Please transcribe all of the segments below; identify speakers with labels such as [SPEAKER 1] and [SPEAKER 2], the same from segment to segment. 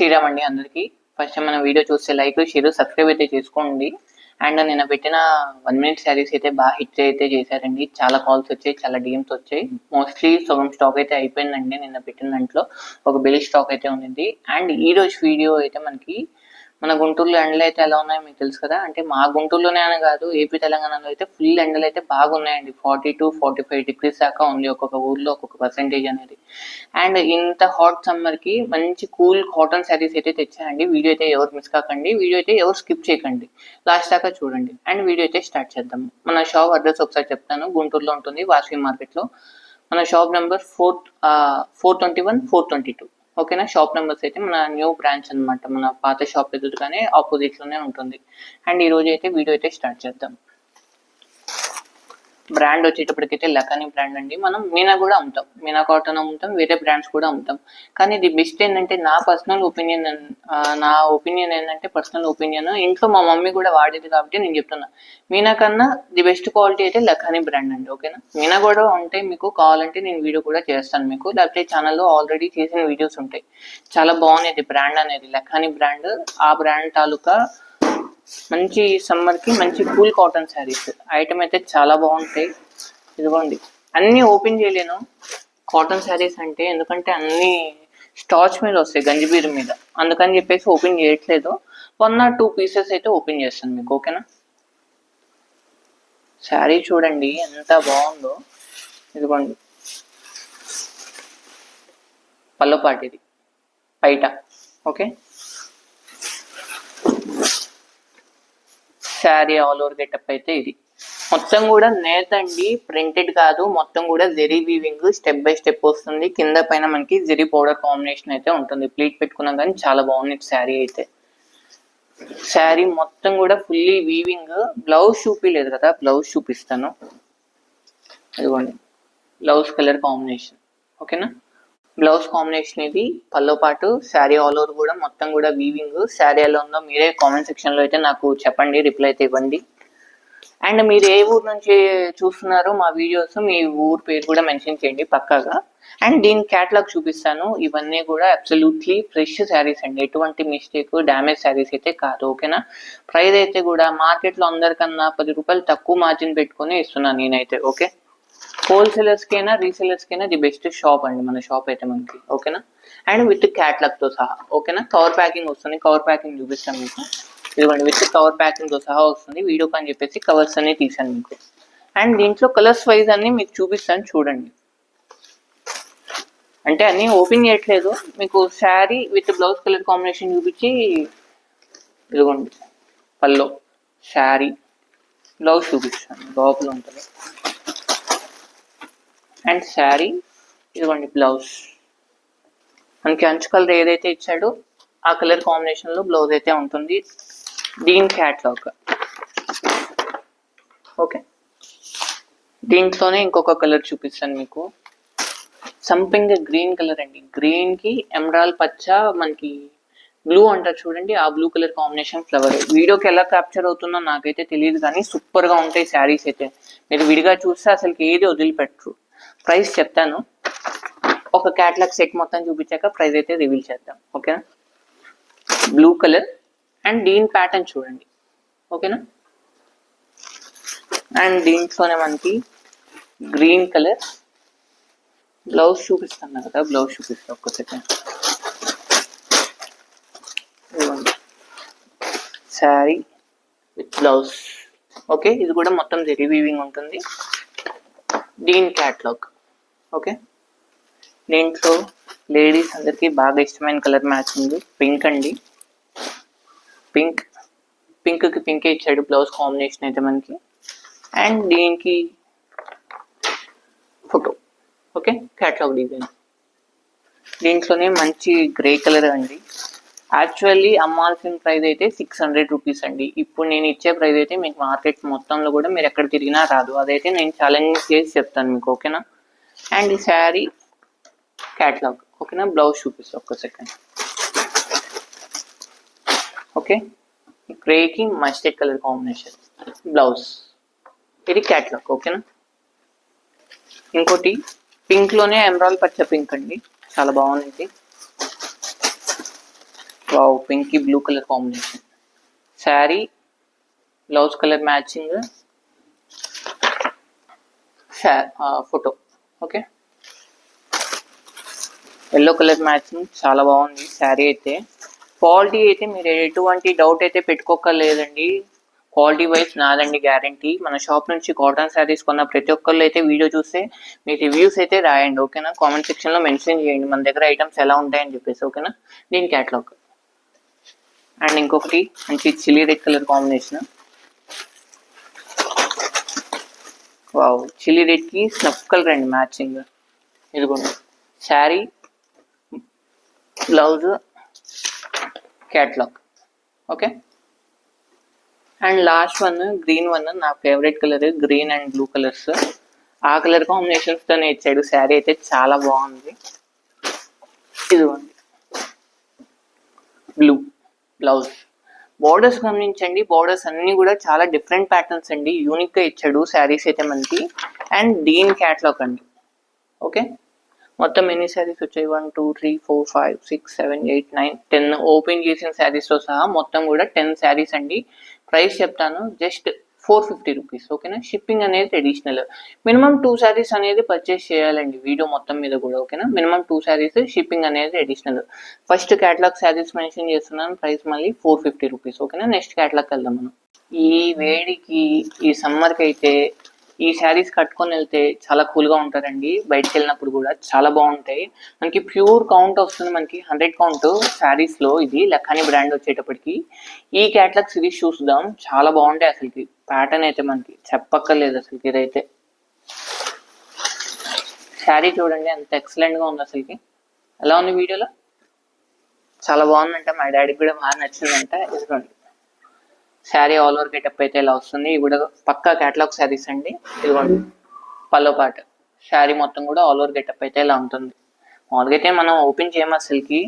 [SPEAKER 1] శ్రీరామ్ అండి అందరికి. ఫస్ట్ మన వీడియో చూస్తే లైక్ షేర్ సబ్స్క్రైబ్ అయితే చేసుకోండి. అండ్ నిన్న పెట్టిన 1 minute శారీస్ అయితే బాగా హిట్ అయితే చేశారండి. చాలా కాల్స్ వచ్చాయి, చాలా డిఎమ్స్ వచ్చాయి. మోస్ట్లీ సగం స్టాక్ అయితే అయిపోయిందండి నిన్న పెట్టిన దాంట్లో. ఒక బెల్ స్టాక్ అయితే ఉంది. అండ్ ఈ రోజు వీడియో అయితే మనకి మన గుంటూరులో ఎండలు అయితే ఎలా ఉన్నాయో మీకు తెలుసు కదా. అంటే మా గుంటూరులోనే అని కాదు, ఏపీ తెలంగాణలో అయితే ఫుల్ ఎండలు అయితే బాగున్నాయండి. 40 to 45 degrees దాకా ఉంది ఒక్కొక్క ఊర్లో ఒక్కొక్క పర్సెంటేజ్ అనేది. అండ్ ఇంత హాట్ సమ్మర్ కి మంచి కూల్ కాటన్ శారీస్ అయితే తెచ్చాయండి. వీడియో అయితే ఎవరు మిస్ కాకండి, వీడియో అయితే ఎవరు స్కిప్ చేయకండి, లాస్ట్ దాకా చూడండి. అండ్ వీడియో అయితే స్టార్ట్ చేద్దాం. మన షాప్ అడ్రస్ ఒకసారి చెప్తాను. గుంటూరులో ఉంటుంది, వాసవి మార్కెట్ లో. మన షాప్ నెంబర్ 421 422. ఓకేనా. షాప్ నెంబర్స్ అయితే మన న్యూ బ్రాంచ్ అనమాట, మన పాత షాప్ ఎదురుగానే ఆపోజిట్ లోనే ఉంటుంది. అండ్ ఈ రోజు అయితే వీడియో అయితే స్టార్ట్ చేద్దాం. బ్రాండ్ వచ్చేటప్పటికైతే లకానీ బ్రాండ్ అండి. మనం మీనా కూడా అమ్ముతాం, మీనా కాటన్ అమ్ముతాం, వేరే బ్రాండ్స్ కూడా అమ్ముతాం. కానీ ఇది బెస్ట్ ఏంటంటే నా పర్సనల్ ఒపీనియన్ ఏంటంటే పర్సనల్ ఒపీనియన్, ఇంట్లో మా మమ్మీ కూడా వాడేది కాబట్టి నేను చెప్తున్నా. మీనా కన్నా ది బెస్ట్ క్వాలిటీ అయితే లకానీ బ్రాండ్ అండి. ఓకేనా. మీనా కూడా ఉంటాయి, మీకు కావాలంటే నేను వీడియో కూడా చేస్తాను మీకు, లేకపోతే ఛానల్లో ఆల్రెడీ చేసిన వీడియోస్ ఉంటాయి. చాలా బాగుంది బ్రాండ్ అనేది, లకానీ బ్రాండ్. ఆ బ్రాండ్ తాలూకా మంచి సమ్మర్ కి మంచి కూల్ కాటన్ శారీస్ ఐటమ్ అయితే చాలా బాగుంటాయి. ఇదిగోండి, అన్ని ఓపెన్ చేయలేను కాటన్ శారీస్ అంటే, ఎందుకంటే అన్ని స్టార్చ్ మీద వస్తాయి, గంజిబీర్ మీద, అందుకని చెప్పేసి ఓపెన్ చేయట్లేదు. 1 or 2 పీసెస్ అయితే ఓపెన్ చేస్తాను మీకు. ఓకేనా. శారీ చూడండి ఎంత బాగుందో. ఇదిగోండి పళ్ళపాటి ఇది బయట. Okay. Sari all over getup అయితే ఇది. మొత్తం కూడా నేత అండి, ప్రింటెడ్ కాదు. మొత్తం కూడా zari weaving, step by step వస్తుంది. కింద పైన మనకి జెరీ పౌడర్ కాంబినేషన్ అయితే ఉంటుంది. ప్లీట్ పెట్టుకున్నాం కానీ చాలా బాగుంది శారీ అయితే. శారీ మొత్తం కూడా ఫుల్లీ వీవింగ్. బ్లౌజ్ చూపించలేదు కదా, బ్లౌజ్ చూపిస్తాను. ఇదిగోండి బ్లౌజ్ కలర్ కాంబినేషన్. ఓకేనా. బ్లౌజ్ కాంబినేషన్ ఇది, పల్లో పాటు శారీ ఆల్ ఓవర్ కూడా మొత్తం కూడా వీవింగ్. శారీ ఎలా ఉందో మీరే కామెంట్ సెక్షన్ లో అయితే నాకు చెప్పండి, రిప్లై అయితే ఇవ్వండి. అండ్ మీరు ఏ ఊరు నుంచి చూస్తున్నారో మా వీడియోస్, మీ ఊరు పేరు కూడా మెన్షన్ చేయండి పక్కాగా. అండ్ దీని క్యాటలాగ్ చూపిస్తాను. ఇవన్నీ కూడా అబ్సల్యూట్లీ ఫ్రెష్ శారీస్ అండి, ఎటువంటి మిస్టేక్ డ్యామేజ్ శారీస్ అయితే కాదు. ఓకేనా. ప్రైస్ అయితే కూడా మార్కెట్ లో అందరికన్నా 10 రూపాయలు తక్కువ మార్జిన్ పెట్టుకుని ఇస్తున్నాను నేనైతే. ఓకే. హోల్సేలర్స్ కైనా రీసేలర్స్ కైనా ది బెస్ట్ షాప్ అండి మన షాప్ అయితే మనకి. ఓకేనా. అండ్ విత్ క్యాటలాగ్ తో సహా. ఓకేనా. కవర్ ప్యాకింగ్ వస్తుంది, కవర్ ప్యాకింగ్ చూపిస్తాను మీకు. ఇదిగోండి విత్ కవర్ ప్యాకింగ్ తో సహా వస్తుంది. వీడియో కాల్ చెప్పేసి కవర్స్ అన్ని తీసాను మీకు. అండ్ దీంట్లో కలర్స్ వైజ్ అన్ని మీకు చూపిస్తాను చూడండి. అంటే అన్ని ఓపెన్ చేయట్లేదు మీకు, sari with blouse colour combination చూపించి. ఇదిగోండి పల్లో శారీ, బ్లౌజ్ చూపిస్తాను లోపల ఉంటుంది. అండ్ శారీ, ఇదిగోండి బ్లౌజ్. మనకి అంచు కలర్ ఏదైతే ఇచ్చాడో ఆ కలర్ కాంబినేషన్ లో బ్లౌజ్ అయితే ఉంటుంది. దీని క్యాట్లాగ్. ఓకే. దీంట్లోనే ఇంకొక కలర్ చూపిస్తాను మీకు. సంపింగ్ గ్రీన్ కలర్ అండి. గ్రీన్ కి ఎమరాల్డ్ పచ్చ, మనకి బ్లూ అంటారు చూడండి, ఆ బ్లూ కలర్ కాంబినేషన్ ఫ్లవర్. వీడియోకి ఎలా క్యాప్చర్ అవుతుందో నాకైతే తెలియదు, కానీ సూపర్ గా ఉంటాయి శారీస్ అయితే. మీరు విడిగా చూస్తే అసలుకి ఏది వదిలిపెట్టరు. ప్రైస్ చెప్తాను, ఒక క్యాటలాగ్ సెట్ మొత్తం చూపించాక ప్రైస్ అయితే రివీల్ చేద్దాం. ఓకేనా. బ్లూ కలర్ అండ్ దీని ప్యాటర్న్ చూడండి. ఓకేనా. అండ్ దీంట్లోనే మనకి గ్రీన్ కలర్. బ్లౌజ్ చూపిస్తాను కదా, బ్లౌజ్ చూపిస్తా ఒక్క second. Sari with blouse. Okay. ఇది కూడా మొత్తం జెరీ వీవింగ్ ఉంటుంది. దీని క్యాటలాగ్. ఓకే. దీంట్లో లేడీస్ అందరికి బాగా ఇష్టమైన కలర్ మ్యాచింగ్ పింక్ అండి. పింక్ కి పింక్ ఇచ్చాడు బ్లౌజ్ కాంబినేషన్ అయితే మనకి. అండ్ దీనికి ఫోటో. ఓకే. Catalogue design. దీంట్లోనే మంచి గ్రే కలర్ అండి. యాక్చువల్లీ అమ్మాల్సిన ప్రైస్ అయితే 600 రూపీస్ అండి. ఇప్పుడు నేను ఇచ్చే ప్రైస్ అయితే మీకు మార్కెట్ మొత్తంలో కూడా మీరు ఎక్కడ తిరిగినా రాదు, అదైతే నేను ఛాలెంజ్ చేసి చెప్తాను మీకు. ఓకేనా. అండ్ ఈ శారీ క్యాటలాగ్. ఓకేనా. బ్లౌజ్ చూపిస్తా ఒక్క సెకండ్. ఓకే. గ్రేకి మస్టర్డ్ కలర్ కాంబినేషన్ బ్లౌజ్, ఇది క్యాటలాగ్. ఓకేనా. ఇంకోటి పింక్ లోనే ఎమరాల్డ్ పచ్చ పింక్ అండి, చాలా బాగుంది. Wow, Pinky blue colour combination. Sari blouse colour matching, photo. Okay, yellow colour matching చాలా బాగుంది శారీ అయితే. క్వాలిటీ అయితే మీరు ఎటువంటి డౌట్ అయితే పెట్టుకోకర్లేదండి. క్వాలిటీ వైజ్ నాదండి గ్యారంటీ. మన షాప్ నుంచి కాటన్ శారీస్ కొన్న ప్రతి ఒక్కళ్ళు అయితే వీడియో చూస్తే మీ రివ్యూస్ అయితే రాయండి, ఓకేనా. కామెంట్ సెక్షన్లో మెన్షన్ చేయండి మన దగ్గర ఐటమ్స్ ఎలా ఉంటాయని చెప్పేసి, ఓకేనా. దీని క్యాటలాగ్. అండ్ ఇంకొకటి మంచి chilli red colour combination. Wow, chilli రెడ్కి స్నఫ్ కలర్ అండి మ్యాచింగ్. ఇదిగోండి sari, blouse, catalogue. Okay, and last one green one, నా favourite colour green and blue colours. ఆ కలర్ కాంబినేషన్స్తోనే ఇచ్చాడు శారీ అయితే చాలా బాగుంది. ఇదిగోండి బ్లూ బ్లౌజ్. బోర్డర్స్ గమనించండి, బోర్డర్స్ అన్ని కూడా చాలా డిఫరెంట్ ప్యాటర్న్స్ అండి, యూనిక్ గా ఇచ్చాడు శారీస్ అయితే మనకి. అండ్ దీని క్యాటలాగ్ అండి. ఓకే, మొత్తం ఎన్ని శారీస్ వచ్చాయి? 1 2 3 4 5 6 7 8 9 10 ఓపెన్ చేసిన శారీస్తో సహా మొత్తం కూడా 10 శారీస్ అండి. ప్రైస్ చెప్తాను, జస్ట్ 450 రూపీస్, ఓకేనా. షిప్పింగ్ అనేది అడిషనల్. మినిమం 2 శారీస్ అనేది పర్చేస్ చేయాలండి వీడియో మొత్తం మీద కూడా, ఓకేనా. మినిమం 2 శారీస్, షిప్పింగ్ అనేది additional. First catalogue saris mention చేస్తున్నాను, ప్రైస్ మళ్ళీ 450 రూపీస్, ఓకేనా. నెక్స్ట్ క్యాటలాగ్ వెళ్దాం మనం. ఈ వేడికి, ఈ సమ్మర్కి అయితే ఈ శారీస్ కట్టుకొని వెళ్తే చాలా కూల్గా ఉంటారండి. బయటకు వెళ్ళినప్పుడు కూడా చాలా బాగుంటాయి. మనకి ప్యూర్ కౌంట్ వస్తుంది, మనకి 100 కౌంట్ శారీస్లో. ఇది లఖానీ బ్రాండ్ వచ్చేటప్పటికి. ఈ క్యాటలాగ్ సిరీస్ చూద్దాం, చాలా బాగుంటాయి అసలుకి. ప్యాటర్న్ అయితే మనకి చెప్పక్కర్లేదు అసలుకి. ఇదైతే శారీ చూడండి ఎంత ఎక్సలెంట్గా ఉంది అసలుకి. ఎలా ఉంది వీడియోలో? చాలా బాగుందంట, మా డాడీకి కూడా బాగా నచ్చిందంట. ఇదిగోండి శారీ ఆల్ ఓవర్ గెటప్ అయితే ఇలా వస్తుంది. ఇవి కూడా పక్కా క్యాటలాగ్ శారీస్ అండి. ఇదిగోండి పల్లో పాట. శారీ మొత్తం కూడా ఆల్ ఓవర్ గెటప్ అయితే ఇలా ఉంటుంది. మామూలుగా అయితే మనం ఓపెన్ చేయము అసలుకి,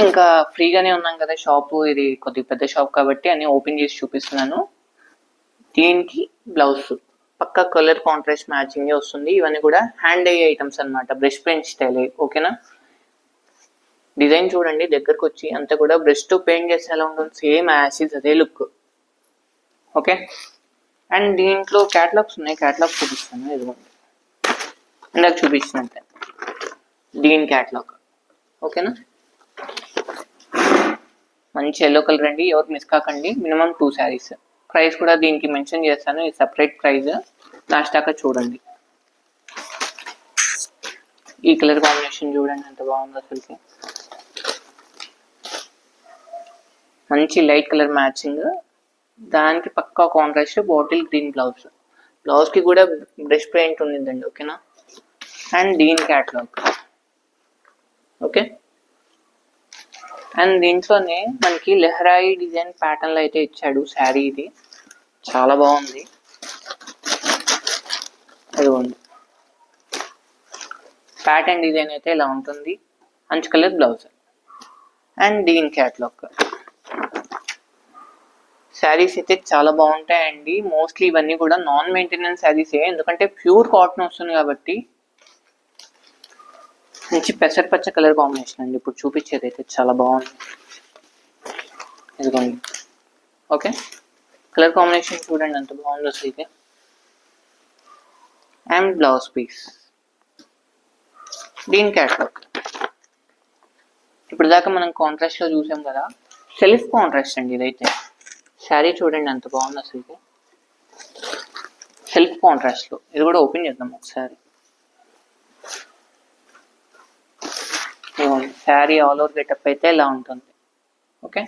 [SPEAKER 1] ఇంకా ఫ్రీగానే ఉన్నాం కదా షాపు. ఇది కొద్దిగా పెద్ద షాప్ కాబట్టి అన్ని ఓపెన్ చేసి చూపిస్తున్నాను. దీనికి బ్లౌజ్ పక్కా కలర్ కాంట్రాస్ట్ మ్యాచింగ్ వస్తుంది. ఇవన్నీ కూడా హ్యాండ్ అయ్యే ఐటమ్స్ అనమాట, బ్రష్ పెయింట్ స్టైల్, ఓకేనా. డిజైన్ చూడండి దగ్గరకు వచ్చి, అంతా కూడా బ్రష్ తో పెయింట్ చేస్తే ఎలా ఉంటుంది, సేమ్ యాసిస్ అదే లుక్, ఓకే. అండ్ దీంట్లో క్యాటలాగ్స్ ఉన్నాయి, క్యాటలాగ్ చూపిస్తాను. ఇదిగోండి ఇందాక చూపించినట్టే దీని క్యాటలాగ్, ఓకేనా. మంచి ఎల్లో కలర్ అండి, ఎవరు మిస్ కాకండి. మినిమం 2 శారీస్. ప్రైస్ కూడా దీనికి మెన్షన్ చేస్తాను, ఈ సపరేట్ ప్రైస్. లాస్ట్ దాకా చూడండి. ఈ కలర్ కాంబినేషన్ చూడండి ఎంత బాగుందో అసలుకి. మంచి లైట్ కలర్ మ్యాచింగ్, దానికి పక్కా కాంట్రాస్ట్ బాటిల్ గ్రీన్ బ్లౌజ్. బ్లౌజ్కి కూడా బ్రష్ పెయింట్ ఉండిందండి, ఓకేనా. అండ్ దీని క్యాటలాగ్, ఓకే. అండ్ దీంట్లోనే మనకి లెహరాయి డిజైన్ ప్యాటర్న్లో అయితే ఇచ్చాడు శారీ. ఇది చాలా బాగుంది. అదిగోండి ప్యాటర్న్ డిజైన్ అయితే ఇలా ఉంటుంది, మంచి కలర్ బ్లౌజ్. అండ్ దీని క్యాటలాగ్. శారీస్ అయితే చాలా బాగుంటాయండి. మోస్ట్లీ ఇవన్నీ కూడా నాన్ మెయింటెనెన్స్ శారీసే, ఎందుకంటే ప్యూర్ కాటన్ వస్తుంది కాబట్టి. మంచి పెసరపచ్చ కలర్ కాంబినేషన్ అండి ఇప్పుడు చూపించేది అయితే, చాలా బాగుంది. ఇదిగోండి, ఓకే. కలర్ కాంబినేషన్ చూడండి ఎంత బాగుందో అసలుకి. And blouse piece. దీని క్యాటలాగ్. ఇప్పుడు దాకా మనం కాంట్రాస్ట్లో చూసాం కదా, సెల్ఫ్ కాంట్రాస్ట్ అండి ఇదైతే. శారీ చూడండి ఎంత బాగుంది అసలుకి, సెల్ఫ్ కాంట్రాస్ట్లో. ఇది కూడా ఓపెన్ చేద్దాం ఒకసారి. శారీ ఆల్ ఓవర్ గెటప్ అయితే ఇలా ఉంటుంది, okay.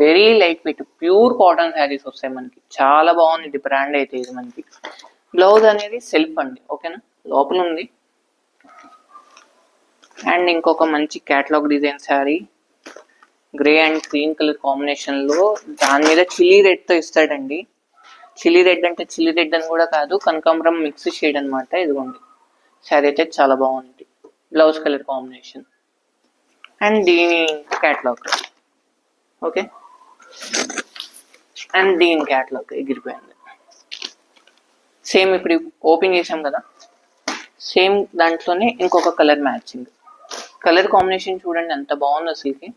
[SPEAKER 1] Very light weight pure cotton saris వస్తాయి మనకి, చాలా బాగుంది. ఇది బ్రాండ్ అయితే ఇది మనకి. బ్లౌజ్ అనేది సెల్ఫ్ అండి, ఓకేనా, లోపల ఉంది. అండ్ ఇంకొక మంచి catalogue design sari, grey and green colour కాంబినేషన్లో. దాని మీద చిల్లీ రెడ్తో ఇస్తాడండి. చిల్లీ రెడ్ అంటే చిల్లీ రెడ్ అని కూడా కాదు, కనకాంబరం మిక్స్ షేడ్ అనమాట. ఇదిగోండి శారీ అయితే చాలా బాగుంది, బ్లౌజ్ కలర్ కాంబినేషన్. అండ్ దీని క్యాటలాగ్, ఓకే. అండ్ దీని క్యాటలాగ్ ఎగిరిపోయింది. సేమ్ ఇప్పుడు ఓపెన్ చేసాం కదా, సేమ్ దాంట్లోనే ఇంకొక కలర్ మ్యాచింగ్. కలర్ కాంబినేషన్ చూడండి ఎంత బాగుంది అసలుకి.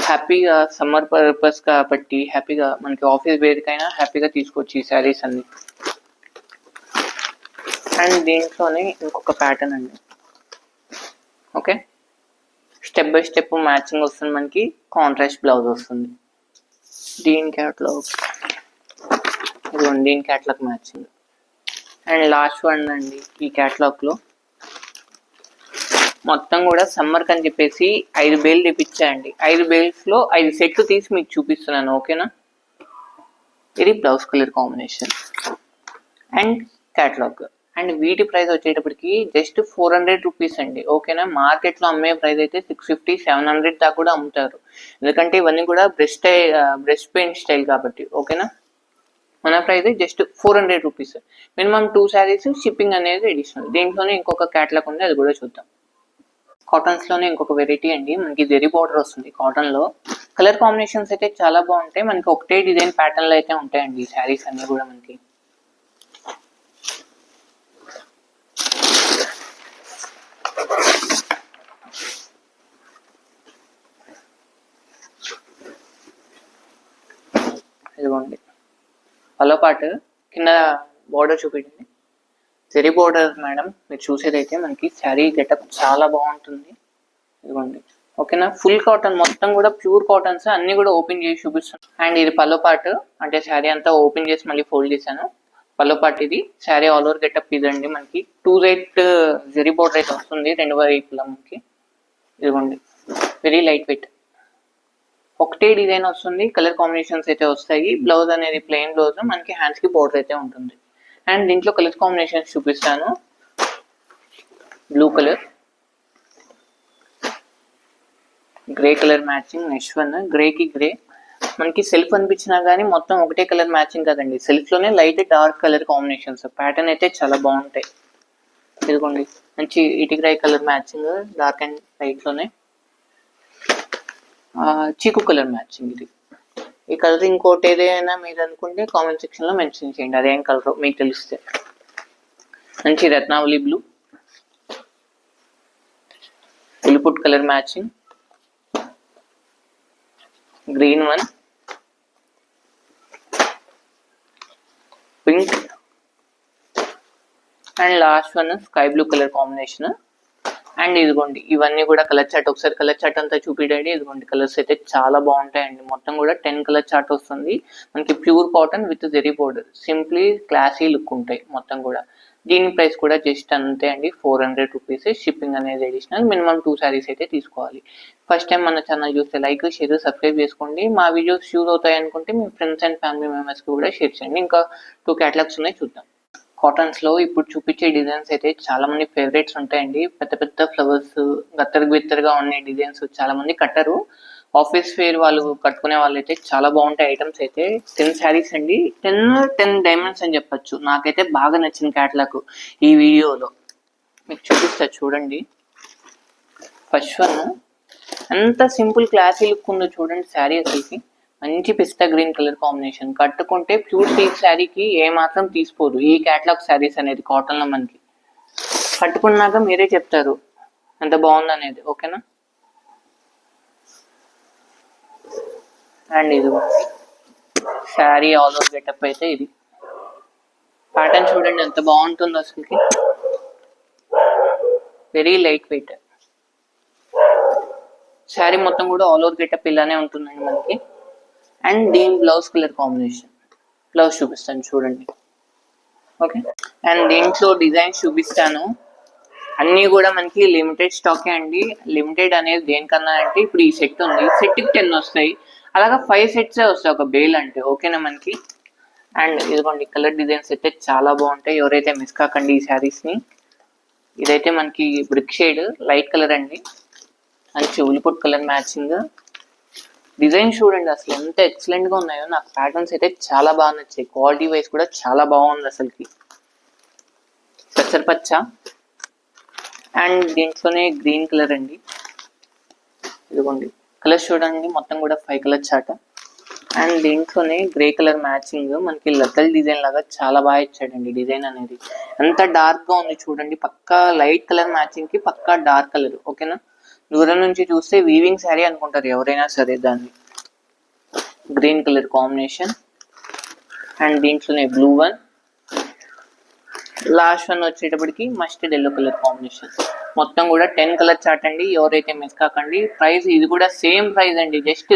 [SPEAKER 1] హ్యాపీగా సమ్మర్ పర్పస్ కాబట్టి హ్యాపీగా మనకి ఆఫీస్ వేర్కైనా హ్యాపీగా తీసుకోవచ్చు ఈ శారీస్ అన్ని. అండ్ దీంట్లోనే ఇంకొక ప్యాటర్న్ అండి. Okay, step by step matching వస్తుంది మనకి. కాంట్రాస్ట్ బ్లౌజ్ వస్తుంది. దీని క్యాట్లాగ్ ఇదిగోండి, దీని catalogue matching. And last one అండి, ఈ క్యాట్లాగ్లో మొత్తం కూడా సమ్మర్కి అని చెప్పేసి 5 బేల్ తెప్పించాయండి. 5 బేల్స్లో 5 సెట్లు తీసి మీకు చూపిస్తున్నాను. ఓకేనా, ఇది blouse colour combination and catalogue. And వీటి ప్రైస్ వచ్చేటప్పటికి జస్ట్ 400 రూపీస్ అండి. ఓకేనా, మార్కెట్లో అమ్మే ప్రైస్ అయితే 650, 700 దాకా కూడా అమ్ముతారు. ఎందుకంటే ఇవన్నీ కూడా బ్రష్ పెయింట్ స్టైల్ కాబట్టి. ఓకేనా, మన price just 400 rupees. Minimum 2 saris, shipping అనేది అడిషనల్. దీంట్లోనే ఇంకొక క్యాట్లాగ్ ఉంది, అది కూడా చూద్దాం. కాటన్స్లోనే ఇంకొక వెరైటీ అండి, మనకి జెరీ బార్డర్ వస్తుంది కాటన్లో. కలర్ కాంబినేషన్స్ అయితే చాలా బాగుంటాయి. మనకి ఒకటే డిజైన్ ప్యాటర్న్లో అయితే ఉంటాయండి ఈ శారీస్ అన్నీ కూడా మనకి. ఇదిగోండి పల్లో పాటు కింద బార్డర్ చూపించండి. జెరీ బార్డర్ మేడం మీరు చూసేదైతే మనకి శారీ గెటప్ చాలా బాగుంటుంది. ఇదిగోండి. ఓకేనా, ఫుల్ కాటన్ మొత్తం కూడా ప్యూర్ కాటన్స్ అన్ని కూడా ఓపెన్ చేసి చూపిస్తాను. అండ్ ఇది పల్లో పాటు, అంటే శారీ అంతా ఓపెన్ చేసి మళ్ళీ ఫోల్డ్ చేశాను. పల్లో పాటు ఇది. శారీ ఆల్ ఓవర్ గెటప్ ఇదండి. మనకి 2 సైడ్ జెరీ బార్డర్ అయితే వస్తుంది 2 వైపులా మనకి. ఇదిగోండి, వెరీ లైట్ వెయిట్. ఒకటే డిజైన్ వస్తుంది, కలర్ కాంబినేషన్స్ అయితే వస్తాయి. బ్లౌజ్ అనేది ప్లెయిన్ బ్లౌజ్, మనకి హ్యాండ్స్ కి బోర్డర్ అయితే ఉంటుంది. అండ్ దీంట్లో కలర్ కాంబినేషన్స్ చూపిస్తాను. Blue colour, grey colour matching. Next one grey కి గ్రే. మనకి సెల్ఫ్ అనిపించినా కానీ మొత్తం ఒకటే కలర్ మ్యాచింగ్ కదండి, సెల్ఫ్ లోనే light dark colour combinations. Pattern అయితే చాలా బాగుంటాయి. ఇదిగోండి, మంచి ఇటిగ్రై colour matching, dark and light లోనే. చీకు కలర్ మ్యాచింగ్ ఇది. ఈ కలర్ ఇంకోటి ఏదైనా మీరు అనుకుంటే కామెంట్ సెక్షన్ లో మెన్షన్ చేయండి, అదేం కలర్ మీకు తెలిస్తే. మంచి రత్నావళి బ్లూ, పులిపుట్ colour matching, green one, pink, and last one sky blue colour combination. And ఇదిగోండి ఇవన్నీ కూడా కలర్ చార్ట్. ఒకసారి కలర్ చార్ట్ అంతా చూపిడండి. ఇదిగోండి కలర్స్ అయితే చాలా బాగుంటాయండి. మొత్తం కూడా 10 కలర్ చార్ట్ వస్తుంది మనకి. Pure cotton with zari border, simply classy look ఉంటాయి మొత్తం కూడా. దీని ప్రైస్ కూడా జస్ట్ అంతే అండి, 400 రూపీస్. షిప్పింగ్ అనేది అడిషనల్. మినిమం 2 శారీస్ అయితే తీసుకోవాలి. ఫస్ట్ టైం మన ఛానల్ చూస్తే లైక్, షేర్, సబ్స్క్రైబ్ చేసుకోండి. మా వీడియోస్ యూజ్ అవుతాయి అనుకుంటే మీ ఫ్రెండ్స్ అండ్ ఫ్యామిలీ మెంబర్స్కి కూడా షేర్ చేయండి. ఇంకా 2 క్యాటలాగ్స్ ఉన్నాయి, చూద్దాం. కాటన్స్ లో ఇప్పుడు చూపించే డిజైన్స్ అయితే చాలా మంది ఫేవరెట్స్ ఉంటాయండి. పెద్ద పెద్ద ఫ్లవర్స్, గత్తరగా ఉండే డిజైన్స్ చాలా మంది కట్టరు. ఆఫీస్ వేర్ వాళ్ళు కట్టుకునే వాళ్ళు అయితే చాలా బాగుంటాయి ఐటమ్స్ అయితే. 10 శారీస్ అండి, 10 డైమండ్స్ అని చెప్పొచ్చు. నాకైతే బాగా నచ్చిన క్యాటలాగ్ ఈ వీడియోలో మీకు చూపిస్తా చూడండి. ఫస్ట్ వన్ ఎంత సింపుల్ క్లాసీ లుక్ ఉందో చూడండి శారీ అసలుకి. మంచి పిస్తా గ్రీన్ కలర్ కాంబినేషన్. కట్టుకుంటే ప్యూర్ సిల్క్ శారీకి ఏమాత్రం తీసిపోదు ఈ క్యాటలాగ్ శారీస్ అనేది కాటన్ లో. మనకి కట్టుకున్నాక మీరే చెప్తారు ఎంత బాగుంది అనేది. ఓకేనా, అండ్ ఇది శారీ ఆల్ ఓవర్ గెటప్ అయితే ఇది. ప్యాటర్న్ చూడండి ఎంత బాగుంటుందో అసలుకి. Very light wait. శారీ మొత్తం కూడా ఆల్ ఓవర్ గెటప్ ఇలానే ఉంటుందండి మనకి. అండ్ దీని బ్లౌజ్ కలర్ కాంబినేషన్, బ్లౌజ్ చూపిస్తాను చూడండి. ఓకే, అండ్ దీంట్లో డిజైన్స్ చూపిస్తాను. అన్నీ కూడా మనకి లిమిటెడ్ స్టాకే అండి. లిమిటెడ్ అనేది దేనికన్నా అంటే ఇప్పుడు ఈ సెట్ ఉంది, సెట్కి 10 వస్తాయి. అలాగా 5 సెట్సే వస్తాయి ఒక బేల్ అంటే. ఓకేనా మనకి. అండ్ ఇదిగోండి కలర్ డిజైన్స్ అయితే చాలా బాగుంటాయి. ఎవరైతే మిస్ కాకండి ఈ శారీస్ని. ఇదైతే మనకి బ్రిక్ షేడ్ లైట్ కలర్ అండి, మంచి ఉలిపుట్ కలర్ మ్యాచింగ్. డిజైన్ చూడండి అసలు ఎంత ఎక్సలెంట్ గా ఉన్నాయో. నాకు ప్యాటర్న్స్ అయితే చాలా బాగా నచ్చాయి. క్వాలిటీ వైజ్ కూడా చాలా బాగుంది అసలుకి. పెసరపచ్చ అండ్ దీంట్లోనే గ్రీన్ కలర్ అండి. ఇదిగోండి కలర్స్ చూడండి, మొత్తం కూడా 5 కలర్ చార్ట్. అండ్ దీంట్లోనే గ్రే కలర్ మ్యాచింగ్ మనకి లతల్ డిజైన్ లాగా చాలా బాగా ఇచ్చాడండి డిజైన్ అనేది. ఎంత డార్క్ గా ఉంది చూడండి, పక్కా లైట్ కలర్ మ్యాచింగ్ కి పక్కా డార్క్ కలర్. ఓకేనా, దూరం నుంచి చూస్తే వీవింగ్ శారీ అనుకుంటారు ఎవరైనా సరే. దాన్ని గ్రీన్ కలర్ కాంబినేషన్ అండ్ దీంట్లోనే బ్లూ వన్, లాస్ట్ వన్ వచ్చేటప్పటికి మస్టర్డ్ ఎల్లో కలర్ కాంబినేషన్. మొత్తం కూడా 10 కలర్ చార్ట్ అండి, ఎవరైతే మిస్ కాకండి. ప్రైస్ ఇది కూడా సేమ్ ప్రైస్ అండి, జస్ట్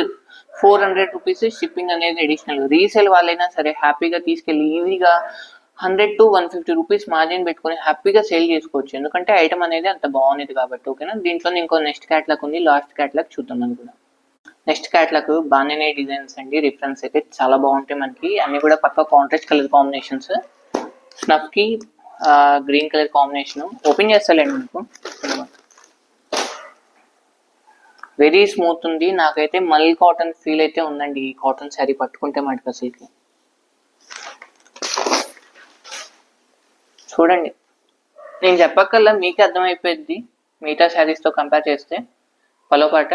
[SPEAKER 1] 400 రూపీస్. షిప్పింగ్ అనేది అడిషనల్. రీసేల్ వాళ్ళైనా సరే హ్యాపీగా తీసుకెళ్ళి ఈజీగా 100 to 150 రూపీస్ మార్జిన్ పెట్టుకుని హ్యాపీగా సేల్ చేసుకోవచ్చు, ఎందుకంటే ఐటమ్ అనేది అంత బాగుంది కాబట్టి. ఓకేనా, దీంట్లో ఇంకో నెక్స్ట్ క్యాట్లాగ్ ఉంది, లాస్ట్ క్యాట్లాగ్ చూద్దాం అది కూడా. నెక్స్ట్ క్యాట్లాగ్ బాగానే డిజైన్స్ అండి, రిఫరెన్స్ అయితే చాలా బాగుంటాయి మనకి. అన్ని కూడా పక్క కాంట్రాస్ట్ కలర్ కాంబినేషన్స్. స్నఫ్ కి గ్రీన్ కలర్ కాంబినేషన్. ఓపెన్ చేస్తాలేండి మీకు. వెరీ స్మూత్ ఉంది, నాకైతే మల్ కాటన్ ఫీల్ అయితే ఉందండి ఈ కాటన్ శారీ పట్టుకుంటే మటుకు. అసలుకి చూడండి, నేను చెప్పక్కల్లా మీకే అర్థమైపోయింది మిగతా శారీస్ తో కంపేర్ చేస్తే. పలోపాట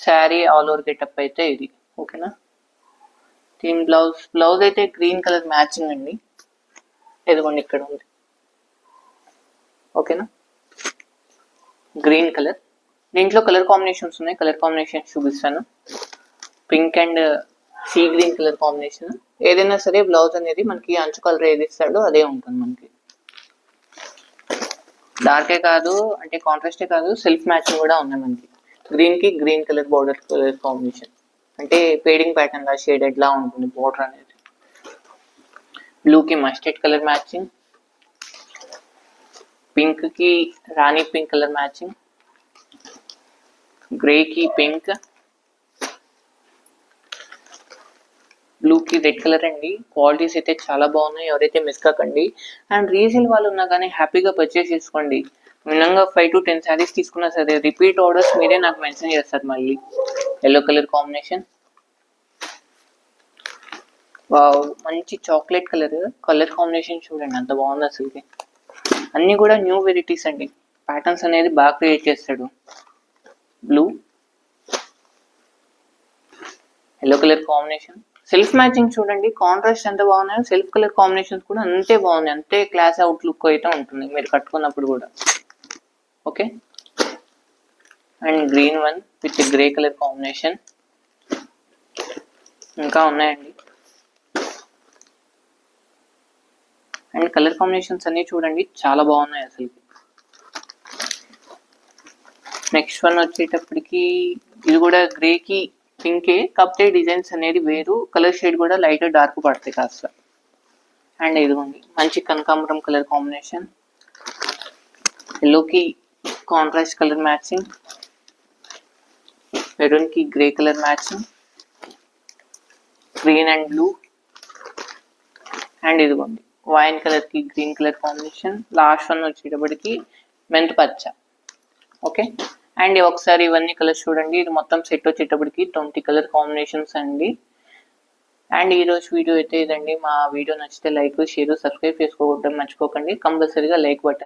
[SPEAKER 1] శారీ ఆల్ ఓవర్ గెటప్ అయితే ఇది. ఓకేనా, దీని బ్లౌజ్ అయితే గ్రీన్ కలర్ మ్యాచింగ్ అండి, ఎదుగుండి ఇక్కడ ఉంది. ఓకేనా, గ్రీన్ కలర్. దీంట్లో కలర్ కాంబినేషన్స్ ఉన్నాయి, కలర్ కాంబినేషన్స్ చూపిస్తాను. Pink and sea green colour combination. ఏదైనా సరే బ్లౌజ్ అనేది మనకి అంచు కలర్ ఏది ఇస్తాడో అదే ఉంటుంది మనకి. డార్కే కాదు అంటే కాంట్రాస్టే కాదు, సెల్ఫ్ మ్యాచింగ్ కూడా ఉన్నాయి మనకి. గ్రీన్ కి green colour border colour combination, అంటే ఫేడింగ్ ప్యాటర్న్ లా షేడెడ్ లా ఉంటుంది బార్డర్ అనేది. బ్లూ కి మస్టర్డ్ కలర్ మ్యాచింగ్, పింక్ కి రాణి పింక్ కలర్ మ్యాచింగ్, గ్రే కి పింక్, బ్లూ కి రెడ్ కలర్ అండి. క్వాలిటీస్ అయితే చాలా బాగున్నాయి, ఎవరైతే మిస్ కాకండి. అండ్ రీసేల్ వాళ్ళు ఉన్నా కానీ హ్యాపీగా పర్చేస్ చేసుకోండి. మినంగా 5 to 10 శారీస్ తీసుకున్నా సరే రిపీట్ ఆర్డర్స్ మీరే నాకు మెన్షన్ చేస్తారు మళ్ళీ. ఎల్లో కలర్ కాంబినేషన్, వావ్ మంచి చాక్లెట్ కలర్ కాంబినేషన్ చూడండి ఎంత బాగుంది అసలుకి. అన్ని కూడా న్యూ వెరైటీస్ అండి, ప్యాటర్న్స్ అనేది బాగా క్రియేట్ చేస్తాడు. Blue yellow colour combination, self matching చూడండి, కాంట్రాస్ట్ ఎంత బాగున్నాయో సెల్ఫ్ కలర్ కాంబినేషన్స్ కూడా అంతే బాగున్నాయి, అంతే క్లాస్ అవుట్ లుక్ అయితే ఉంటుంది మీరు కట్టుకున్నప్పుడు కూడా. Okay, and green one with grey colour combination. ఇంకా ఉన్నాయండి, అండ్ కలర్ కాంబినేషన్స్ అన్ని చూడండి చాలా బాగున్నాయి అసలు. నెక్స్ట్ వన్ వచ్చేటప్పటికి ఇది కూడా గ్రే కి పింకే, కాకపోతే డిజైన్స్ అనేది వేరు, కలర్ షేడ్ కూడా లైట్ డార్క్ పడతాయి కాస్త. అండ్ ఇదిగోండి మంచి కనకాంబరం కలర్ కాంబినేషన్, ఎల్లోకి కాంట్రాస్ట్ కలర్ మ్యాచింగ్, మెరూన్ కి grey colour matching, green and blue, and ఇదిగోండి వైన్ కలర్ కి green colour combination. Last one వచ్చేటప్పటికి మెంత్ పచ్చ. ఓకే, అండ్ ఒకసారి ఇవన్నీ కలర్స్ చూడండి, ఇది మొత్తం సెట్ వచ్చేటప్పటికి 20 కలర్ కాంబినేషన్స్ అండి. అండ్ ఈరోజు వీడియో అయితే ఇదండి. మా వీడియో నచ్చితే లైక్, షేర్, సబ్స్క్రైబ్ చేసుకోవడం మర్చిపోకండి. కంపల్సరీగా లైక్ బటన్